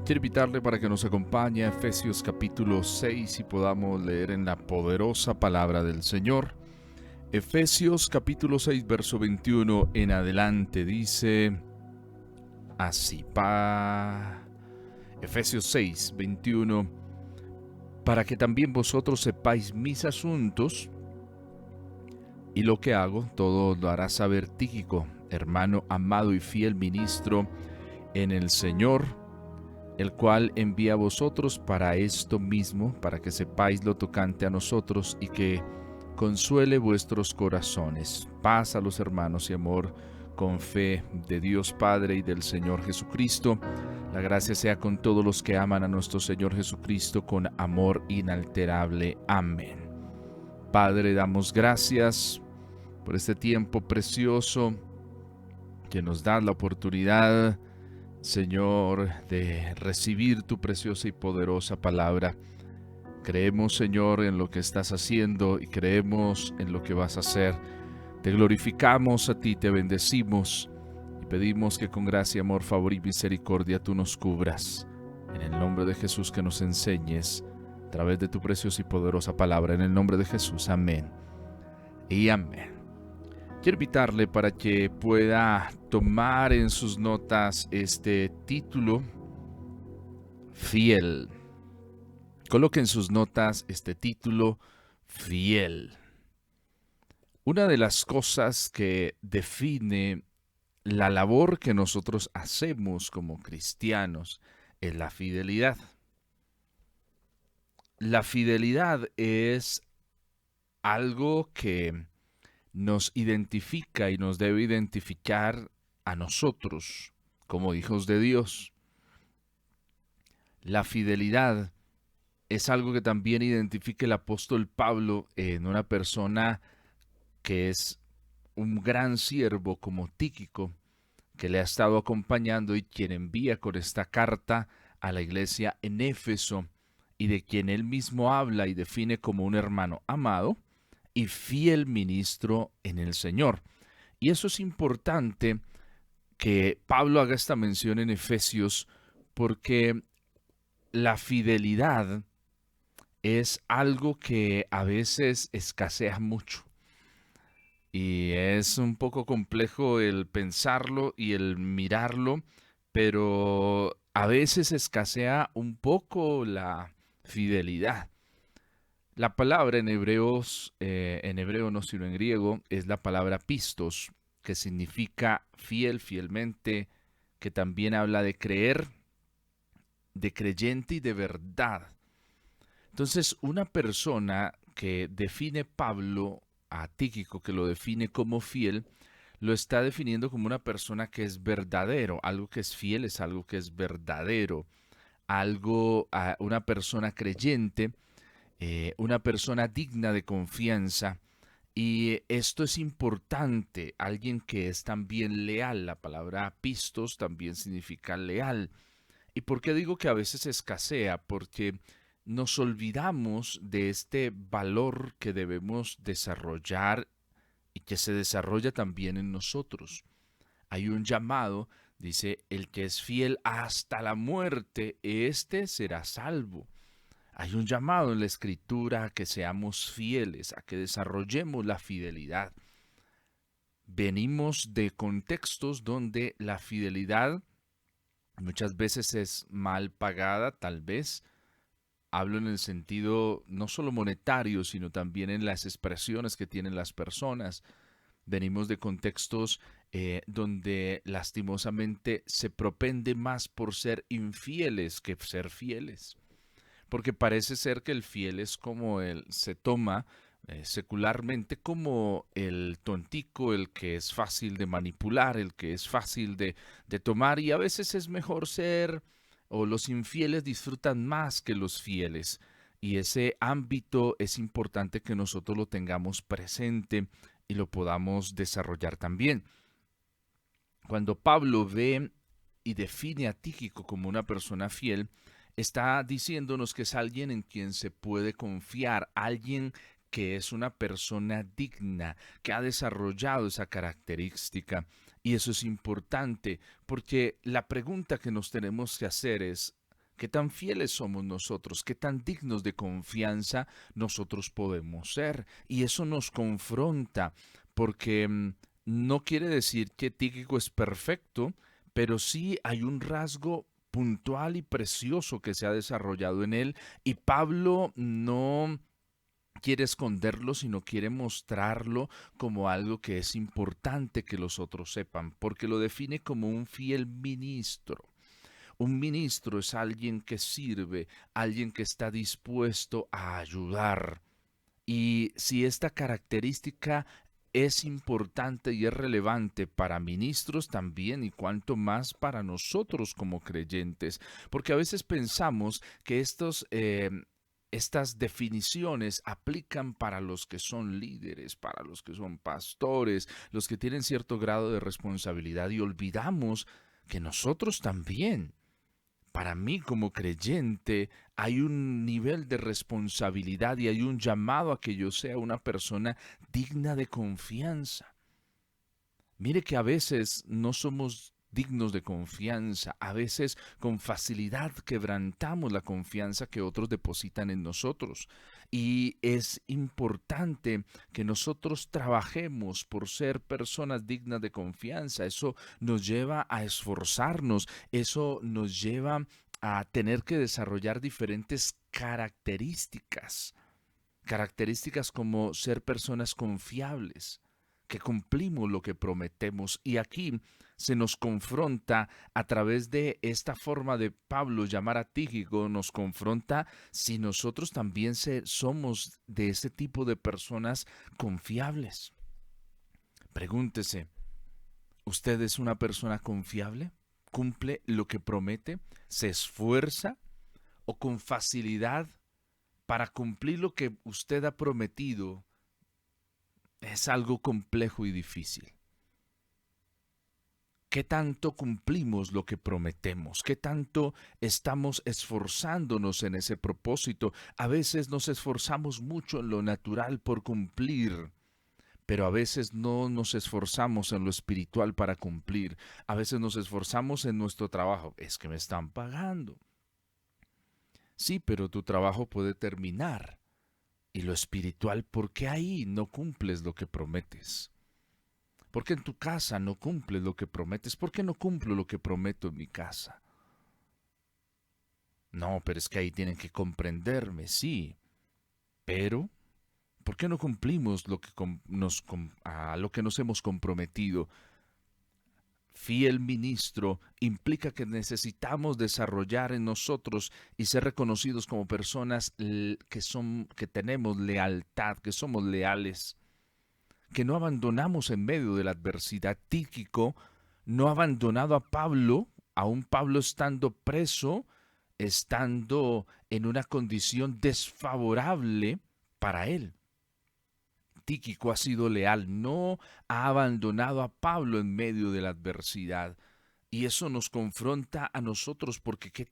Quiero invitarle para que nos acompañe a Efesios capítulo 6 y podamos leer en la poderosa palabra del Señor. Efesios capítulo 6 verso 21 en adelante dice así, Efesios 6, 21, para que también vosotros sepáis mis asuntos y lo que hago, todo lo hará saber Tíquico, hermano amado y fiel ministro en el Señor, el cual envía a vosotros para esto mismo, para que sepáis lo tocante a nosotros y que consuele vuestros corazones. Paz a los hermanos y amor con fe de Dios Padre y del Señor Jesucristo. La gracia sea con todos los que aman a nuestro Señor Jesucristo con amor inalterable. Amén. Padre, damos gracias por este tiempo precioso que nos da la oportunidad, Señor, de recibir tu preciosa y poderosa palabra. Creemos, Señor, en lo que estás haciendo y creemos en lo que vas a hacer. Te glorificamos a ti, te bendecimos y pedimos que con gracia, amor, favor y misericordia tú nos cubras. En el nombre de Jesús, que nos enseñes a través de tu preciosa y poderosa palabra. En el nombre de Jesús, amén y amén. Quiero invitarle para que pueda tomar en sus notas este título, Fiel. Coloque en sus notas este título, Fiel. Una de las cosas que define la labor que nosotros hacemos como cristianos es la fidelidad. La fidelidad es algo que nos identifica y nos debe identificar a nosotros como hijos de Dios. La fidelidad es algo que también identifica el apóstol Pablo en una persona que es un gran siervo como Tíquico, que le ha estado acompañando y quien envía con esta carta a la iglesia en Éfeso y de quien él mismo habla y define como un hermano amado y fiel ministro en el Señor. Y eso es importante que Pablo haga esta mención en Efesios porque la fidelidad es algo que a veces escasea mucho. Y es un poco complejo el pensarlo y el mirarlo, pero a veces escasea un poco la fidelidad. La palabra en hebreos, en hebreo no sino en griego, es la palabra pistos, que significa fiel, fielmente, que también habla de creer, de creyente y de verdad. Entonces, una persona que define Pablo a Tíquico, que lo define como fiel, lo está definiendo como una persona que es verdadero. Algo que es fiel es algo que es verdadero. Una persona creyente, una persona digna de confianza. Y esto es importante, alguien que es también leal. La palabra pistos también significa leal. ¿Y por qué digo que a veces escasea? Porque nos olvidamos de este valor que debemos desarrollar y que se desarrolla también en nosotros. Hay un llamado, dice, el que es fiel hasta la muerte, éste será salvo. Hay un llamado en la Escritura a que seamos fieles, a que desarrollemos la fidelidad. Venimos de contextos donde la fidelidad muchas veces es mal pagada, tal vez. Hablo en el sentido no solo monetario, sino también en las expresiones que tienen las personas. Venimos de contextos donde lastimosamente se propende más por ser infieles que ser fieles. Porque parece ser que el fiel es como se toma secularmente como el tontico, el que es fácil de manipular, el que es fácil de tomar, y a veces es mejor ser, o los infieles disfrutan más que los fieles. Y ese ámbito es importante que nosotros lo tengamos presente y lo podamos desarrollar también. Cuando Pablo ve y define a Tíquico como una persona fiel, está diciéndonos que es alguien en quien se puede confiar, alguien que es una persona digna, que ha desarrollado esa característica. Y eso es importante, porque la pregunta que nos tenemos que hacer es, ¿Qué tan fieles somos nosotros? ¿Qué tan dignos de confianza nosotros podemos ser? Y eso nos confronta porque no quiere decir que Tíquico es perfecto, pero sí hay un rasgo puntual y precioso que se ha desarrollado en él y Pablo no quiere esconderlo, sino quiere mostrarlo como algo que es importante que los otros sepan, porque lo define como un fiel ministro. Un ministro es alguien que sirve, alguien que está dispuesto a ayudar. Y si esta característica es importante y es relevante para ministros también y cuanto más para nosotros como creyentes, porque a veces pensamos que estas definiciones aplican para los que son líderes, para los que son pastores, los que tienen cierto grado de responsabilidad y olvidamos que nosotros también para mí como creyente hay un nivel de responsabilidad y hay un llamado a que yo sea una persona digna de confianza. Mire que a veces no somos dignos de confianza, a veces con facilidad quebrantamos la confianza que otros depositan en nosotros. Y es importante que nosotros trabajemos por ser personas dignas de confianza. Eso nos lleva a esforzarnos, eso nos lleva a tener que desarrollar diferentes características. Características como ser personas confiables, que cumplimos lo que prometemos. Y aquí se nos confronta a través de esta forma de Pablo llamar a Tíquico, nos confronta si nosotros también somos de ese tipo de personas confiables. Pregúntese, ¿usted es una persona confiable? ¿Cumple lo que promete? ¿Se esfuerza? ¿O con facilidad para cumplir lo que usted ha prometido es algo complejo y difícil? ¿Qué tanto cumplimos lo que prometemos? ¿Qué tanto estamos esforzándonos en ese propósito? A veces nos esforzamos mucho en lo natural por cumplir, pero a veces no nos esforzamos en lo espiritual para cumplir. A veces nos esforzamos en nuestro trabajo. Es que me están pagando. Sí, pero tu trabajo puede terminar. Y lo espiritual, ¿por qué ahí no cumples lo que prometes? ¿Por qué en tu casa no cumples lo que prometes? ¿Por qué no cumplo lo que prometo en mi casa? No, pero es que ahí tienen que comprenderme, sí. Pero, ¿por qué no cumplimos a lo que nos hemos comprometido? Fiel ministro implica que necesitamos desarrollar en nosotros y ser reconocidos como personas que tenemos lealtad, que somos leales, que no abandonamos en medio de la adversidad. Tíquico no ha abandonado a Pablo, aún Pablo estando preso, estando en una condición desfavorable para él. Tíquico ha sido leal, no ha abandonado a Pablo en medio de la adversidad. Y eso nos confronta a nosotros porque qué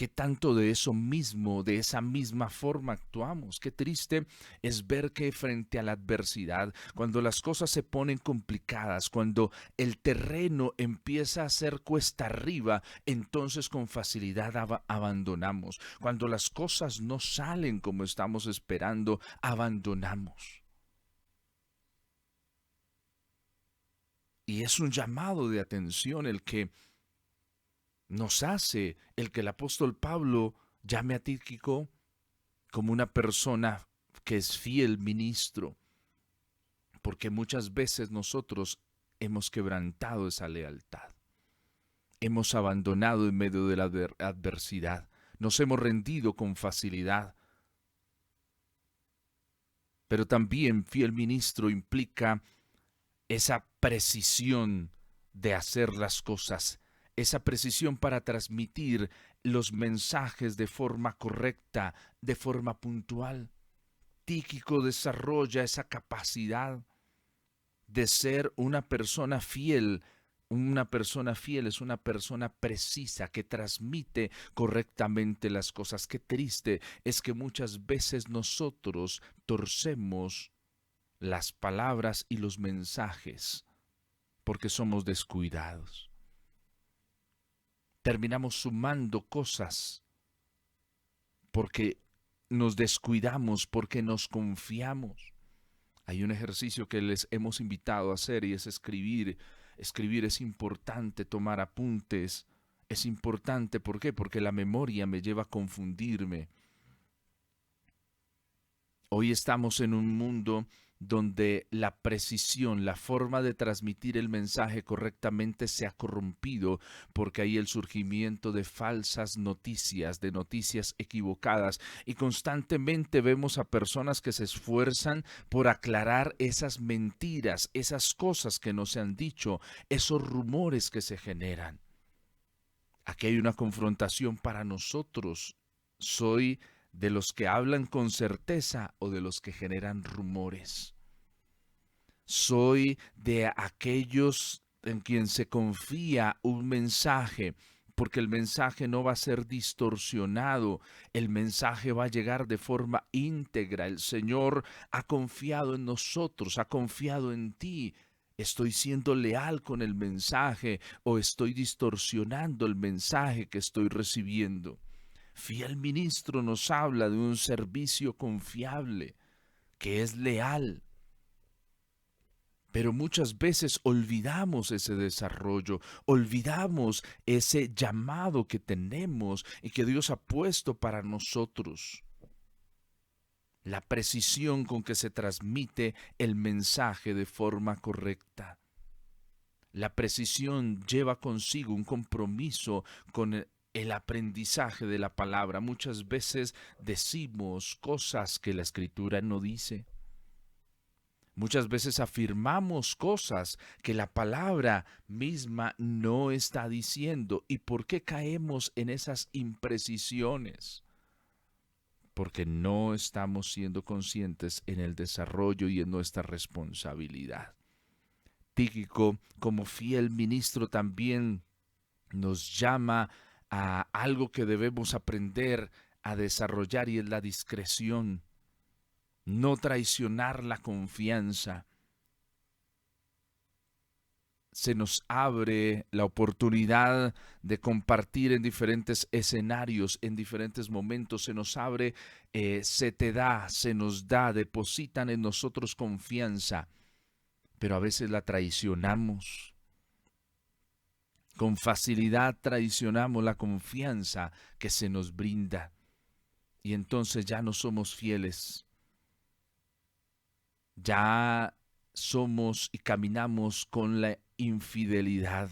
tanto de eso mismo, de esa misma forma actuamos. Qué triste es ver que frente a la adversidad, cuando las cosas se ponen complicadas, cuando el terreno empieza a ser cuesta arriba, entonces con facilidad abandonamos. Cuando las cosas no salen como estamos esperando, abandonamos. Y es un llamado de atención el que nos hace el que el apóstol Pablo llame a Tíquico como una persona que es fiel ministro, porque muchas veces nosotros hemos quebrantado esa lealtad, hemos abandonado en medio de la adversidad, nos hemos rendido con facilidad, pero también fiel ministro implica esa precisión de hacer las cosas, esa precisión para transmitir los mensajes de forma correcta, de forma puntual. Tíquico desarrolla esa capacidad de ser una persona fiel. Una persona fiel es una persona precisa que transmite correctamente las cosas. Qué triste es que muchas veces nosotros torcemos las palabras y los mensajes porque somos descuidados. terminamos sumando cosas porque nos descuidamos, porque nos confiamos. Hay un ejercicio que les hemos invitado a hacer y es escribir. Escribir es importante, tomar apuntes. Es importante, ¿por qué? Porque la memoria me lleva a confundirme. Hoy estamos en un mundo donde la precisión, la forma de transmitir el mensaje correctamente se ha corrompido porque hay el surgimiento de falsas noticias, de noticias equivocadas y constantemente vemos a personas que se esfuerzan por aclarar esas mentiras, esas cosas que no se han dicho, esos rumores que se generan. Aquí hay una confrontación para nosotros. ¿Soy de los que hablan con certeza o de los que generan rumores? ¿Soy de aquellos en quien se confía un mensaje? Porque el mensaje no va a ser distorsionado, el mensaje va a llegar de forma íntegra. El Señor ha confiado en nosotros, ha confiado en ti. ¿Estoy siendo leal con el mensaje o estoy distorsionando el mensaje que estoy recibiendo? Fiel ministro nos habla de un servicio confiable, que es leal. Pero muchas veces olvidamos ese desarrollo, olvidamos ese llamado que tenemos y que Dios ha puesto para nosotros. La precisión con que se transmite el mensaje de forma correcta. La precisión lleva consigo un compromiso con el aprendizaje de la palabra. Muchas veces decimos cosas que la Escritura no dice. Muchas veces afirmamos cosas que la palabra misma no está diciendo. ¿Y por qué caemos en esas imprecisiones? Porque no estamos siendo conscientes en el desarrollo y en nuestra responsabilidad. Tíquico, como fiel ministro, también nos llama a algo que debemos aprender a desarrollar y es la discreción. No traicionar la confianza. Se nos abre la oportunidad de compartir en diferentes escenarios, en diferentes momentos, se nos abre, se te da, se nos da, depositan en nosotros confianza, pero a veces la traicionamos. Con facilidad traicionamos la confianza que se nos brinda y entonces ya no somos fieles. Ya somos y caminamos con la infidelidad.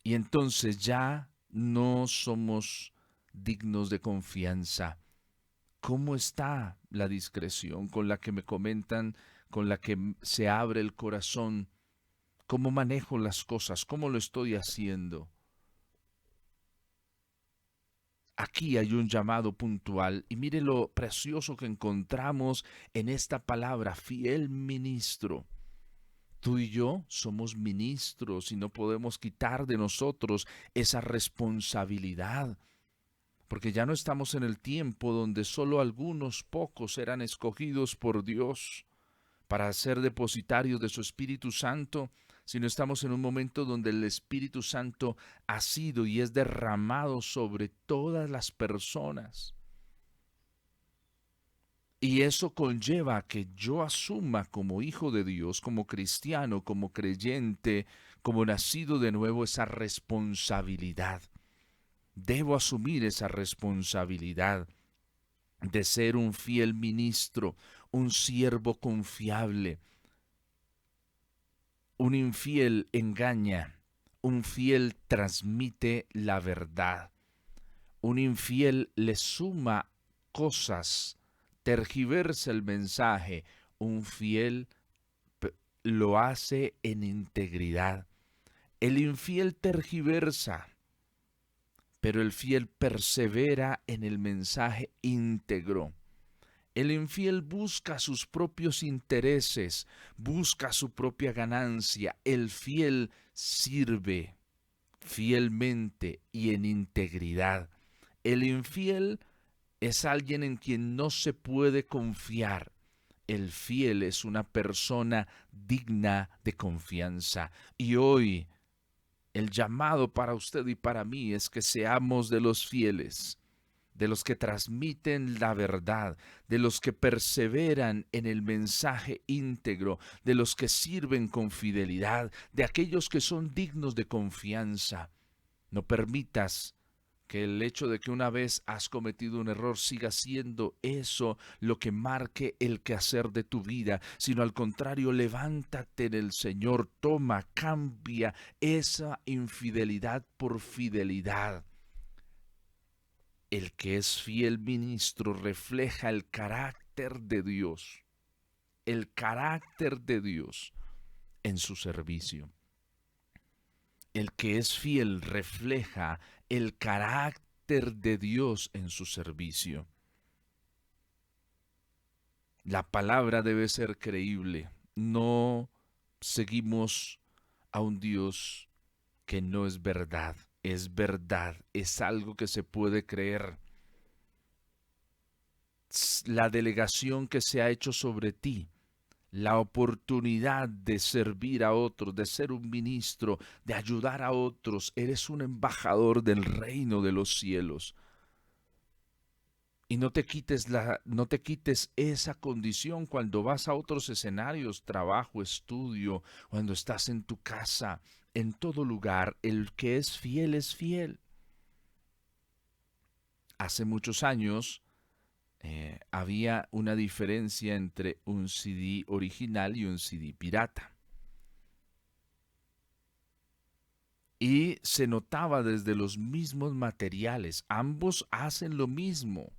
Y entonces ya no somos dignos de confianza. ¿Cómo está la discreción con la que me comentan, con la que se abre el corazón? ¿Cómo manejo las cosas? ¿Cómo lo estoy haciendo? Aquí hay un llamado puntual y mire lo precioso que encontramos en esta palabra, fiel ministro. Tú y yo somos ministros y no podemos quitar de nosotros esa responsabilidad, porque ya no estamos en el tiempo donde solo algunos pocos eran escogidos por Dios para ser depositarios de su Espíritu Santo, sino estamos en un momento donde el Espíritu Santo ha sido y es derramado sobre todas las personas. Y eso conlleva a que yo asuma como hijo de Dios, como cristiano, como creyente, como nacido de nuevo, esa responsabilidad. Debo asumir esa responsabilidad de ser un fiel ministro, un siervo confiable. Un infiel engaña, un fiel transmite la verdad. Un infiel le suma cosas, tergiversa el mensaje. Un fiel lo hace en integridad. El infiel tergiversa, pero el fiel persevera en el mensaje íntegro. El infiel busca sus propios intereses, busca su propia ganancia. El fiel sirve fielmente y en integridad. El infiel es alguien en quien no se puede confiar. El fiel es una persona digna de confianza. Y hoy El llamado para usted y para mí es que seamos de los fieles, de los que transmiten la verdad, de los que perseveran en el mensaje íntegro, de los que sirven con fidelidad, de aquellos que son dignos de confianza. No permitas que el hecho de que una vez has cometido un error siga siendo eso lo que marque el quehacer de tu vida, sino al contrario, levántate en el Señor, toma, cambia esa infidelidad por fidelidad. El que es fiel ministro refleja el carácter de Dios, el carácter de Dios en su servicio. El que es fiel refleja el carácter de Dios en su servicio. La palabra debe ser creíble. No seguimos a un Dios que no es verdad. Es verdad, es algo que se puede creer. La delegación que se ha hecho sobre ti, la oportunidad de servir a otros, de ser un ministro, de ayudar a otros. Eres un embajador del reino de los cielos. Y no te quites esa condición cuando vas a otros escenarios, trabajo, estudio, cuando estás en tu casa, en todo lugar. El que es fiel es fiel. Hace muchos años había una diferencia entre un CD original y un CD pirata. Y se notaba desde los mismos materiales. Ambos hacen lo mismo,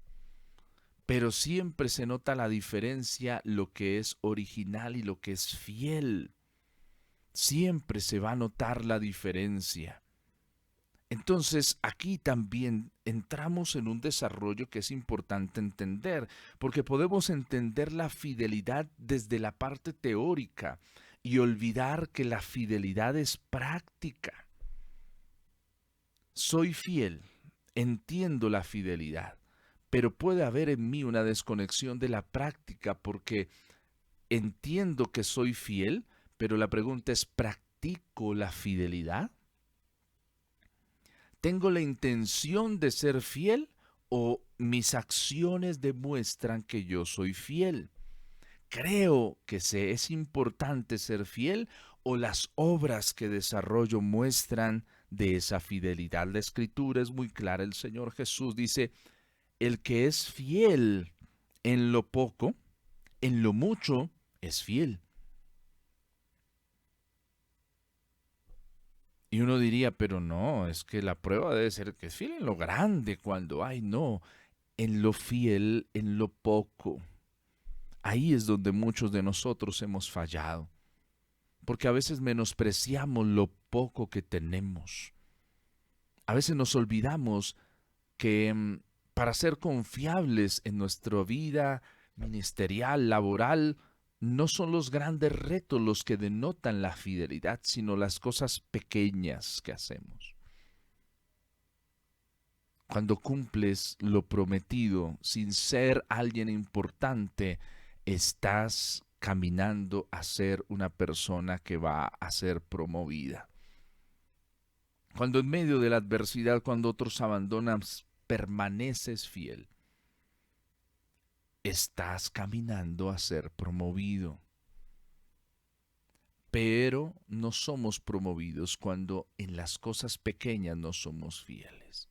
pero siempre se nota la diferencia, lo que es original y lo que es fiel. Siempre se va a notar la diferencia. Entonces aquí también entramos en un desarrollo que es importante entender, porque podemos entender la fidelidad desde la parte teórica y olvidar que la fidelidad es práctica. Soy fiel, entiendo la fidelidad, pero puede haber en mí una desconexión de la práctica porque entiendo que soy fiel, pero la pregunta es, ¿practico la fidelidad? ¿Tengo la intención de ser fiel o mis acciones demuestran que yo soy fiel? ¿Creo que es importante ser fiel o las obras que desarrollo muestran de esa fidelidad? La escritura es muy clara. El Señor Jesús dice, el que es fiel en lo poco, en lo mucho es fiel. Y uno diría, pero no, es que la prueba debe ser que es fiel en lo grande, cuando hay, no, en lo fiel, en lo poco. Ahí es donde muchos de nosotros hemos fallado, porque a veces menospreciamos lo poco que tenemos. A veces nos olvidamos que para ser confiables en nuestra vida ministerial, laboral, no son los grandes retos los que denotan la fidelidad, sino las cosas pequeñas que hacemos. Cuando cumples lo prometido sin ser alguien importante, estás caminando a ser una persona que va a ser promovida. Cuando en medio de la adversidad, cuando otros abandonan, permaneces fiel, estás caminando a ser promovido. Pero no somos promovidos cuando en las cosas pequeñas no somos fieles.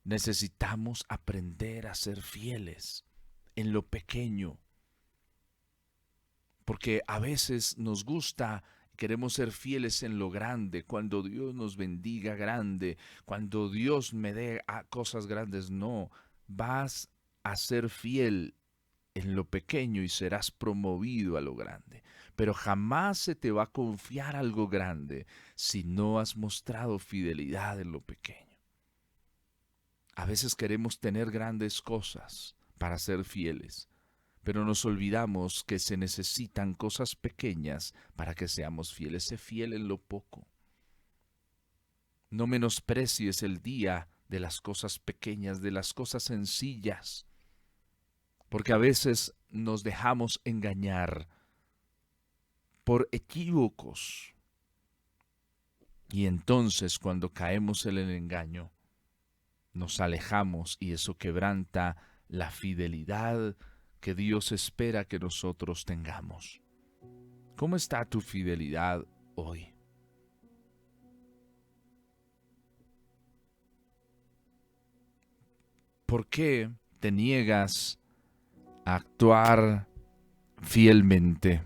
Necesitamos aprender a ser fieles en lo pequeño, porque a veces nos gusta, queremos ser fieles en lo grande, cuando Dios nos bendiga grande, cuando Dios me dé cosas grandes. No, vas a ser fiel en lo pequeño y serás promovido a lo grande. Pero jamás se te va a confiar algo grande si no has mostrado fidelidad en lo pequeño. A veces queremos tener grandes cosas para ser fieles, pero nos olvidamos que se necesitan cosas pequeñas para que seamos fieles. Sé fiel en lo poco. No menosprecies el día de las cosas pequeñas, de las cosas sencillas, porque a veces nos dejamos engañar por equívocos. Y entonces cuando caemos en el engaño, nos alejamos y eso quebranta la fidelidad que Dios espera que nosotros tengamos. ¿Cómo está tu fidelidad hoy? ¿Por qué te niegas a actuar fielmente?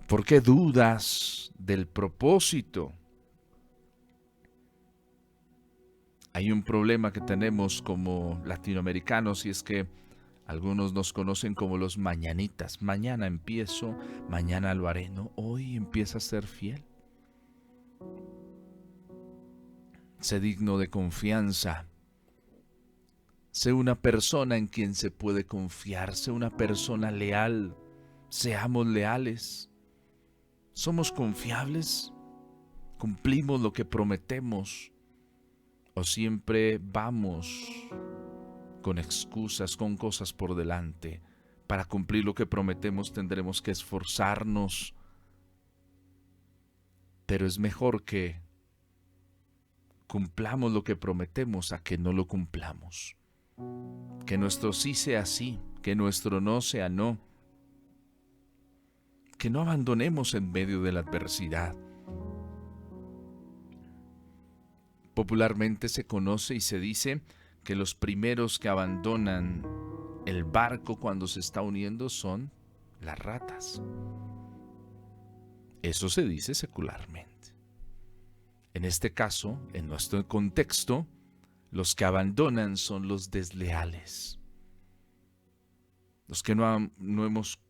¿Por qué dudas del propósito? Hay un problema que tenemos como latinoamericanos y es que algunos nos conocen como los mañanitas. Mañana empiezo, mañana lo haré. No, hoy empieza a ser fiel. Sé digno de confianza. Sé una persona en quien se puede confiar. Sé una persona leal. Seamos leales. ¿Somos confiables? ¿Cumplimos lo que prometemos? ¿O siempre vamos con excusas, con cosas por delante? Para cumplir lo que prometemos tendremos que esforzarnos. Pero es mejor que cumplamos lo que prometemos a que no lo cumplamos. Que nuestro sí sea sí, que nuestro no sea no. Que no abandonemos en medio de la adversidad. Popularmente se conoce y se dice que los primeros que abandonan el barco cuando se está hundiendo son las ratas. Eso se dice secularmente. En este caso, en nuestro contexto, los que abandonan son los desleales. Los que no han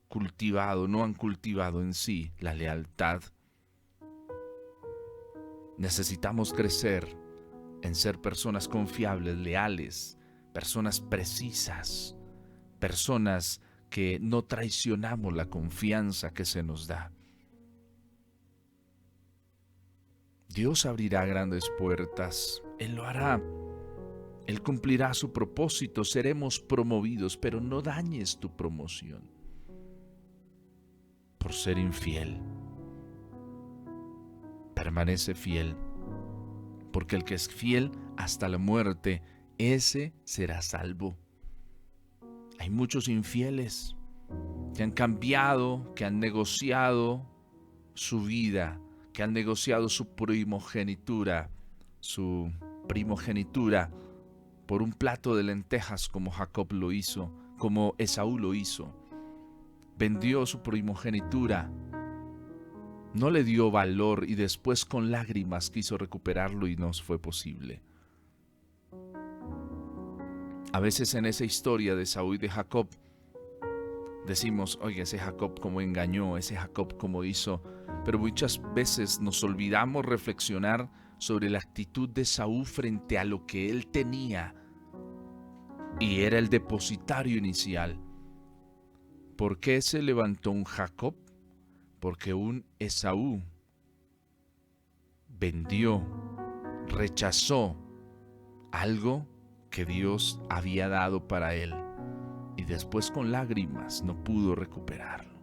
cultivado en sí la lealtad. Necesitamos crecer en ser personas confiables, leales, personas precisas, personas que no traicionamos la confianza que se nos da. Dios abrirá grandes puertas, Él lo hará, Él cumplirá su propósito, seremos promovidos, pero no dañes tu promoción por ser infiel. Permanece fiel, porque el que es fiel hasta la muerte, ese será salvo. Hay muchos infieles que han cambiado, que han negociado su vida, que han negociado su primogenitura por un plato de lentejas como Jacob lo hizo, como Esaú lo hizo. Vendió su primogenitura, no le dio valor y después con lágrimas quiso recuperarlo y no fue posible. A veces en esa historia de Esaú y de Jacob decimos, oye, ese Jacob cómo engañó, ese Jacob cómo hizo, pero muchas veces nos olvidamos reflexionar sobre la actitud de Esaú frente a lo que él tenía y era el depositario inicial. ¿Por qué se levantó un Jacob? Porque un Esaú vendió, rechazó algo que Dios había dado para él y después con lágrimas no pudo recuperarlo.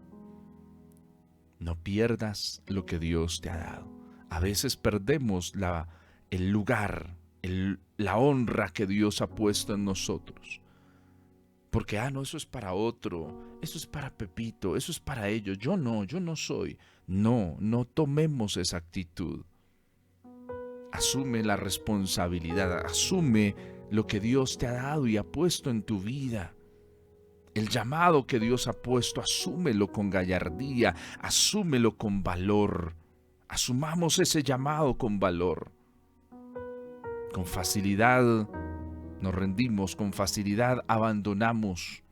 No pierdas lo que Dios te ha dado. A veces perdemos el lugar, la honra que Dios ha puesto en nosotros. Porque, no, eso es para otro, eso es para Pepito, eso es para ellos, yo no soy. No tomemos esa actitud. Asume la responsabilidad, asume lo que Dios te ha dado y ha puesto en tu vida. El llamado que Dios ha puesto, asúmelo con gallardía, asúmelo con valor. Asumamos ese llamado con valor. Con facilidad nos rendimos, con facilidad abandonamos.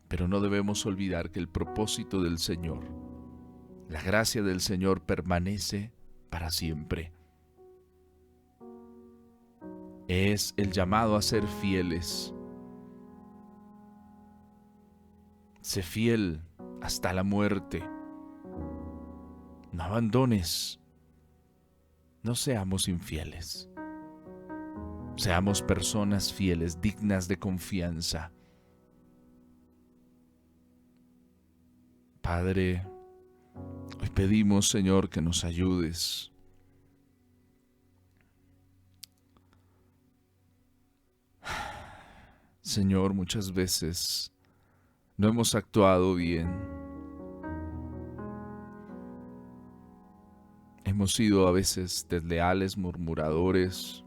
Pero no debemos olvidar que el propósito del Señor, la gracia del Señor permanece para siempre. Es el llamado a ser fieles. Sé fiel hasta la muerte. No abandones. No seamos infieles. Seamos personas fieles, dignas de confianza. Padre, Hoy pedimos, Señor, que nos ayudes. Señor, muchas veces no hemos actuado bien. Hemos sido a veces desleales, murmuradores.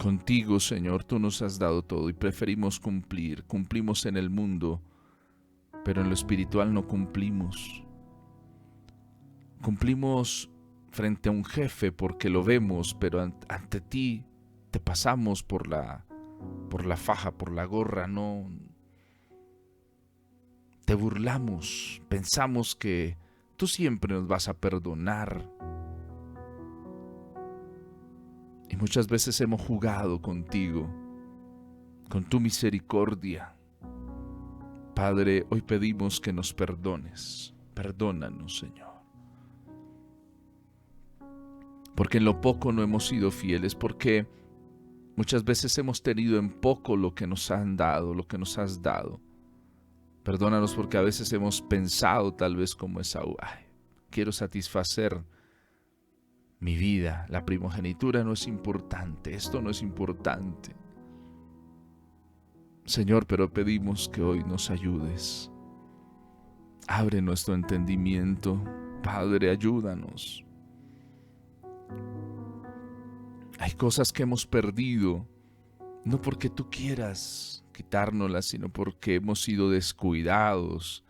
Contigo, Señor, tú nos has dado todo y preferimos cumplir. Cumplimos en el mundo, pero en lo espiritual no cumplimos. Cumplimos frente a un jefe porque lo vemos, pero ante ti te pasamos por la faja, por la gorra, no te burlamos, pensamos que tú siempre nos vas a perdonar. Y muchas veces hemos jugado contigo, con tu misericordia. Padre, hoy pedimos que nos perdones. Perdónanos, Señor. Porque en lo poco no hemos sido fieles, porque muchas veces hemos tenido en poco lo que nos han dado, lo que nos has dado. Perdónanos porque a veces hemos pensado tal vez como Esaú, quiero satisfacer mi vida, la primogenitura no es importante, esto no es importante. Señor, pero pedimos que hoy nos ayudes. Abre nuestro entendimiento, Padre, ayúdanos. Hay cosas que hemos perdido, no porque tú quieras quitárnoslas, sino porque hemos sido descuidados,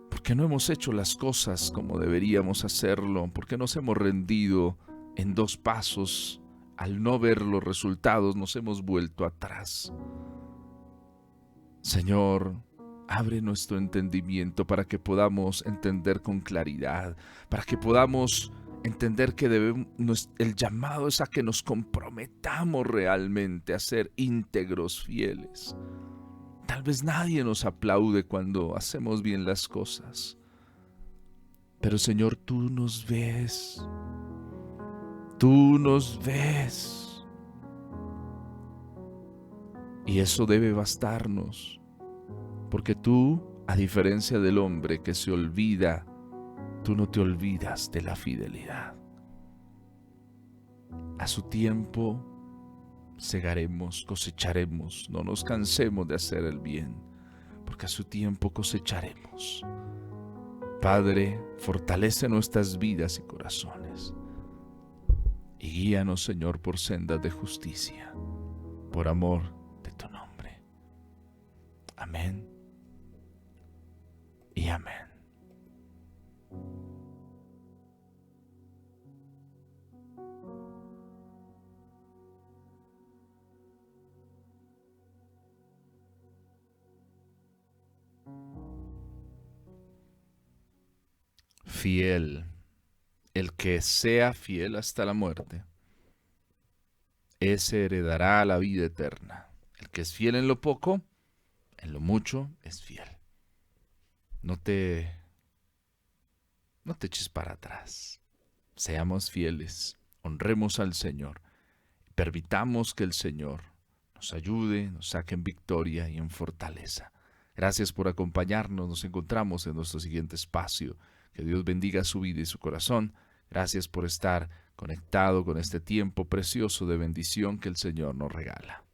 porque no hemos hecho las cosas como deberíamos hacerlo, porque nos hemos rendido en 2 pasos. Al no ver los resultados nos hemos vuelto atrás. Señor, abre nuestro entendimiento para que podamos entender con claridad, para que podamos entender que el llamado es a que nos comprometamos realmente a ser íntegros, fieles. Tal vez nadie nos aplaude cuando hacemos bien las cosas, pero Señor, tú nos ves. Tú nos ves. Y eso debe bastarnos, porque tú, a diferencia del hombre que se olvida, tú no te olvidas de la fidelidad. A su tiempo segaremos, cosecharemos, no nos cansemos de hacer el bien, porque a su tiempo cosecharemos. Padre, fortalece nuestras vidas y corazones, y guíanos, Señor, por sendas de justicia, por amor de tu nombre. Amén y amén. Fiel, el que sea fiel hasta la muerte, ese heredará la vida eterna. El que es fiel en lo poco, en lo mucho es fiel. No te eches para atrás. Seamos fieles, honremos al Señor. Permitamos que el Señor nos ayude, nos saque en victoria y en fortaleza. Gracias por acompañarnos. Nos encontramos en nuestro siguiente espacio. Que Dios bendiga su vida y su corazón. Gracias por estar conectado con este tiempo precioso de bendición que el Señor nos regala.